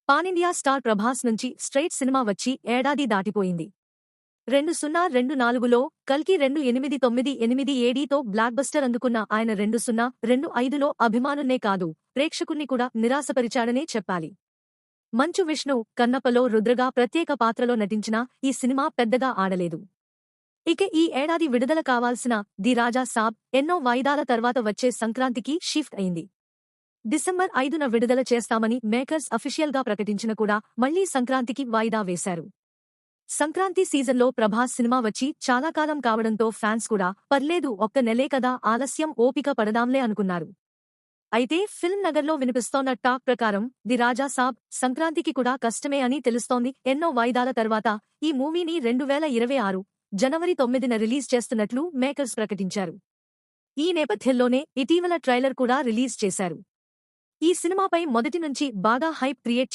Pan-India star Prabhas నుంచి straight cinema వచ్చి ఏడాది దాటిపోయింది. 2024లో కల్కి 2898 బ్లాక్బస్టర్ అందుకున్న ఆయన 2025లో అభిమానుల్నే కాదు ప్రేక్షకుణ్ణి కూడా నిరాశపరిచాడనే చెప్పాలి. మంచు విష్ణు కన్నప్పలో రుద్రగా ప్రత్యేక పాత్రలో నటించినా ఈ సినిమా పెద్దగా ఆడలేదు. ఇక ఈ ఏడాది విడుదల కావాల్సిన ది రాజా సాబ్ ఎన్నో వాయిదాల తర్వాత వచ్చే సంక్రాంతికి షిఫ్ట్ అయింది. డిసెంబర్ 5న విడుదల చేస్తామని మేకర్స్ అఫీషియల్గా ప్రకటించిన కూడా మళ్లీ సంక్రాంతికి వాయిదా వేశారు. సంక్రాంతి సీజన్లో ప్రభాస్ సినిమా వచ్చి చాలా కాలం కావడంతో ఫ్యాన్స్ కూడా పర్లేదు ఒక్క నెలే కదా ఆలస్యం ఓపిక పడదాంలే అనుకున్నారు. అయితే ఫిల్మ్ నగర్లో వినిపిస్తోన్న టాక్ ప్రకారం ది రాజా సాబ్ సంక్రాంతికి కూడా కష్టమే అని తెలుస్తోంది. ఎన్నో వాయిదాల తర్వాత ఈ మూవీని 2026 జనవరి 9న రిలీజ్ చేస్తున్నట్లు మేకర్స్ ప్రకటించారు. ఈ నేపథ్యంలోనే ఇటీవల ట్రైలర్ కూడా రిలీజ్ చేశారు. ఈ సినిమాపై మొదటి నుంచి బాగా హైప్ క్రియేట్